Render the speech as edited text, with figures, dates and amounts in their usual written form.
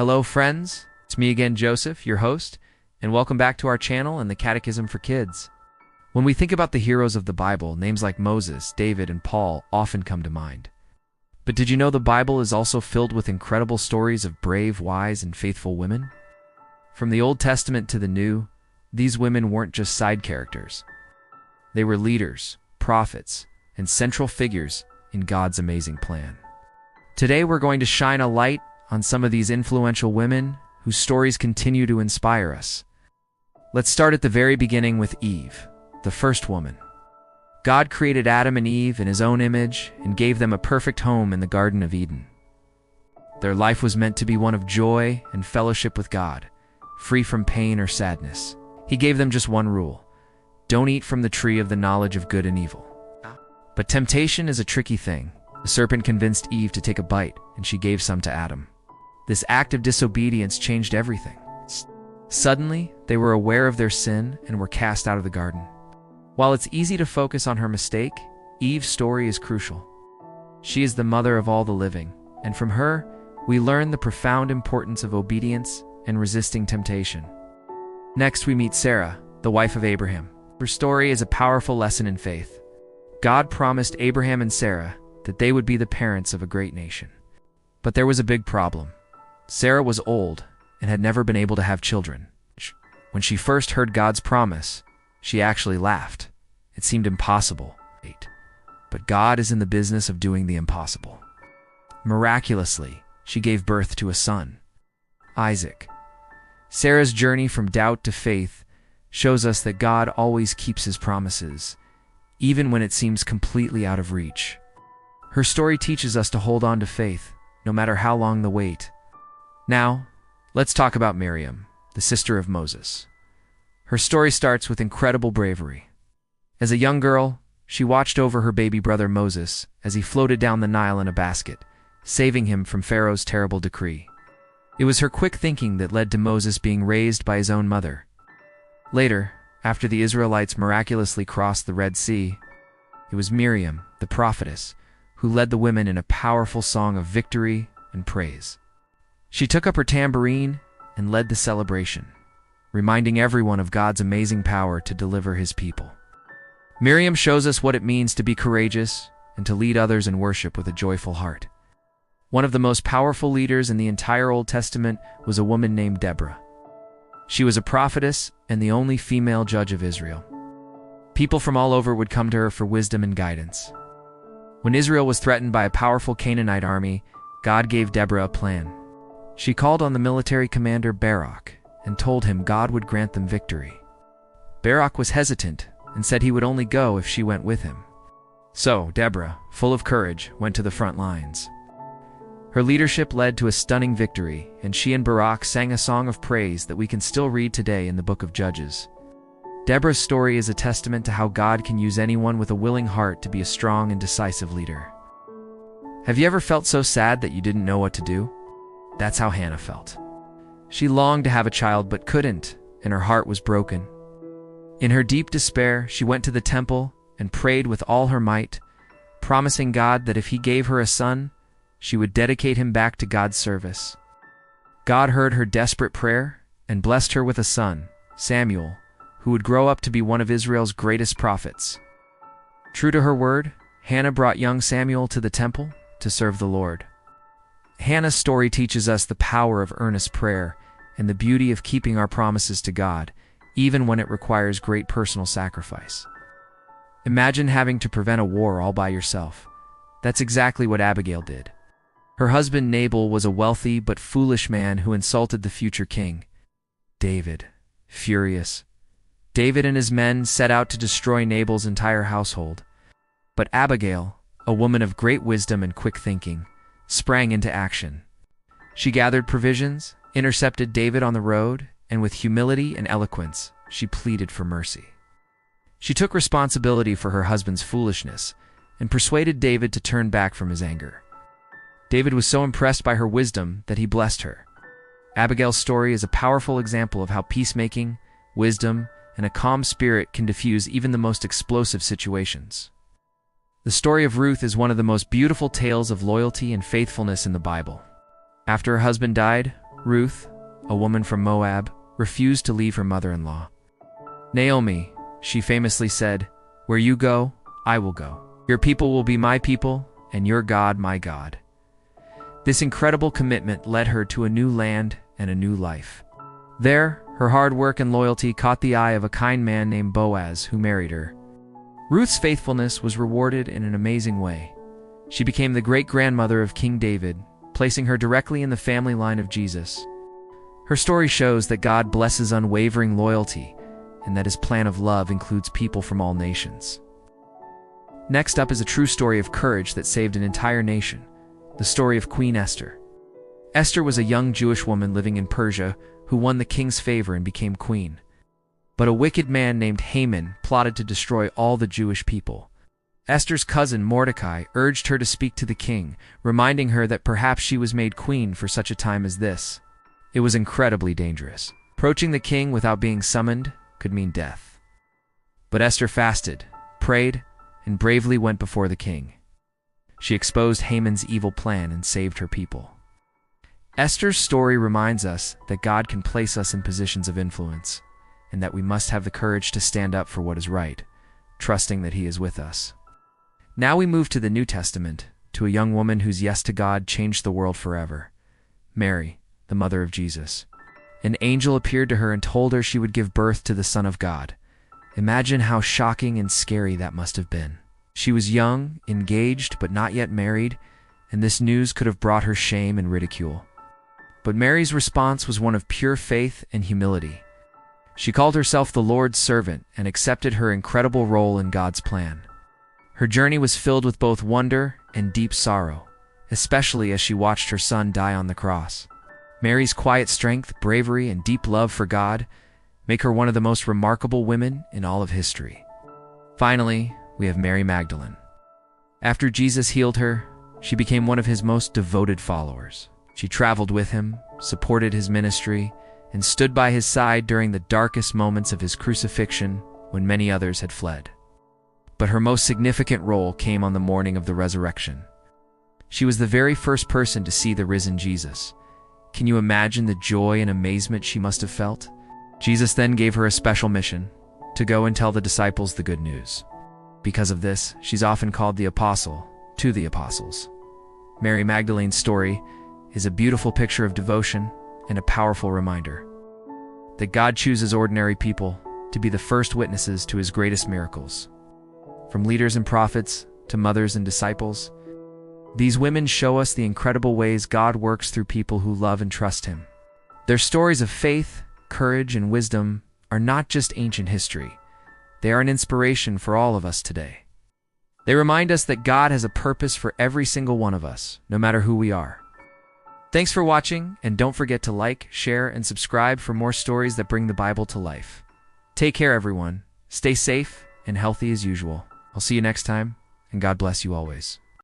Hello friends, it's me again, Joseph, your host, and welcome back to our channel and the Catechism for Kids. When we think about the heroes of the Bible, names like Moses, David, and Paul often come to mind. But did you know the Bible is also filled with incredible stories of brave, wise, and faithful women? From the Old Testament to the New, these women weren't just side characters. They were leaders, prophets, and central figures in God's amazing plan. Today we're going to shine a light on some of these influential women whose stories continue to inspire us. Let's start at the very beginning with Eve, the first woman. God created Adam and Eve in his own image and gave them a perfect home in the Garden of Eden. Their life was meant to be one of joy and fellowship with God, free from pain or sadness. He gave them just one rule: don't eat from the tree of the knowledge of good and evil. But temptation is a tricky thing. The serpent convinced Eve to take a bite, and she gave some to Adam. This act of disobedience changed everything. Suddenly, they were aware of their sin and were cast out of the garden. While it's easy to focus on her mistake, Eve's story is crucial. She is the mother of all the living, and from her, we learn the profound importance of obedience and resisting temptation. Next, we meet Sarah, the wife of Abraham. Her story is a powerful lesson in faith. God promised Abraham and Sarah that they would be the parents of a great nation. But there was a big problem. Sarah was old and had never been able to have children. When she first heard God's promise, she actually laughed. It seemed impossible. But God is in the business of doing the impossible. Miraculously, she gave birth to a son, Isaac. Sarah's journey from doubt to faith shows us that God always keeps his promises, even when it seems completely out of reach. Her story teaches us to hold on to faith, no matter how long the wait. Now, let's talk about Miriam, the sister of Moses. Her story starts with incredible bravery. As a young girl, she watched over her baby brother Moses as he floated down the Nile in a basket, saving him from Pharaoh's terrible decree. It was her quick thinking that led to Moses being raised by his own mother. Later, after the Israelites miraculously crossed the Red Sea, it was Miriam, the prophetess, who led the women in a powerful song of victory and praise. She took up her tambourine and led the celebration, reminding everyone of God's amazing power to deliver his people. Miriam shows us what it means to be courageous and to lead others in worship with a joyful heart. One of the most powerful leaders in the entire Old Testament was a woman named Deborah. She was a prophetess and the only female judge of Israel. People from all over would come to her for wisdom and guidance. When Israel was threatened by a powerful Canaanite army, God gave Deborah a plan. She called on the military commander Barak and told him God would grant them victory. Barak was hesitant and said he would only go if she went with him. So Deborah, full of courage, went to the front lines. Her leadership led to a stunning victory, and she and Barak sang a song of praise that we can still read today in the book of Judges. Deborah's story is a testament to how God can use anyone with a willing heart to be a strong and decisive leader. Have you ever felt so sad that you didn't know what to do? That's how Hannah felt. She longed to have a child but couldn't, and her heart was broken. In her deep despair, she went to the temple and prayed with all her might, promising God that if he gave her a son, she would dedicate him back to God's service. God heard her desperate prayer and blessed her with a son, Samuel, who would grow up to be one of Israel's greatest prophets. True to her word, Hannah brought young Samuel to the temple to serve the Lord. Hannah's story teaches us the power of earnest prayer and the beauty of keeping our promises to God, even when it requires great personal sacrifice. Imagine having to prevent a war all by yourself. That's exactly what Abigail did. Her husband Nabal was a wealthy but foolish man who insulted the future king, David. Furious, David and his men set out to destroy Nabal's entire household. But Abigail, a woman of great wisdom and quick thinking, sprang into action. She gathered provisions, intercepted David on the road, and with humility and eloquence, she pleaded for mercy. She took responsibility for her husband's foolishness and persuaded David to turn back from his anger. David was so impressed by her wisdom that he blessed her. Abigail's story is a powerful example of how peacemaking, wisdom, and a calm spirit can diffuse even the most explosive situations. The story of Ruth is one of the most beautiful tales of loyalty and faithfulness in the Bible. After her husband died, Ruth, a woman from Moab, refused to leave her mother-in-law. Naomi, she famously said, "Where you go, I will go. Your people will be my people, and your God my God." This incredible commitment led her to a new land and a new life. There, her hard work and loyalty caught the eye of a kind man named Boaz, who married her. Ruth's faithfulness was rewarded in an amazing way. She became the great-grandmother of King David, placing her directly in the family line of Jesus. Her story shows that God blesses unwavering loyalty and that his plan of love includes people from all nations. Next up is a true story of courage that saved an entire nation, the story of Queen Esther. Esther was a young Jewish woman living in Persia who won the king's favor and became queen. But a wicked man named Haman plotted to destroy all the Jewish people. Esther's cousin Mordecai urged her to speak to the king, reminding her that perhaps she was made queen for such a time as this. It was incredibly dangerous. Approaching the king without being summoned could mean death. But Esther fasted, prayed, and bravely went before the king. She exposed Haman's evil plan and saved her people. Esther's story reminds us that God can place us in positions of influence, and that we must have the courage to stand up for what is right, trusting that he is with us. Now we move to the New Testament, to a young woman whose yes to God changed the world forever. Mary, the mother of Jesus. An angel appeared to her and told her she would give birth to the Son of God. Imagine how shocking and scary that must have been. She was young, engaged, but not yet married, and this news could have brought her shame and ridicule. But Mary's response was one of pure faith and humility. She called herself the Lord's servant and accepted her incredible role in God's plan. Her journey was filled with both wonder and deep sorrow, especially as she watched her son die on the cross. Mary's quiet strength, bravery, and deep love for God make her one of the most remarkable women in all of history. Finally, we have Mary Magdalene. After Jesus healed her, she became one of his most devoted followers. She traveled with him, supported his ministry, and stood by his side during the darkest moments of his crucifixion when many others had fled. But her most significant role came on the morning of the resurrection. She was the very first person to see the risen Jesus. Can you imagine the joy and amazement she must have felt? Jesus then gave her a special mission, to go and tell the disciples the good news. Because of this, she's often called the apostle to the apostles. Mary Magdalene's story is a beautiful picture of devotion and a powerful reminder that God chooses ordinary people to be the first witnesses to his greatest miracles. From leaders and prophets to mothers and disciples, these women show us the incredible ways God works through people who love and trust him. Their stories of faith, courage, and wisdom are not just ancient history. They are an inspiration for all of us today. They remind us that God has a purpose for every single one of us, no matter who we are. Thanks for watching, and don't forget to like, share, and subscribe for more stories that bring the Bible to life. Take care, everyone. Stay safe and healthy as usual. I'll see you next time, and God bless you always.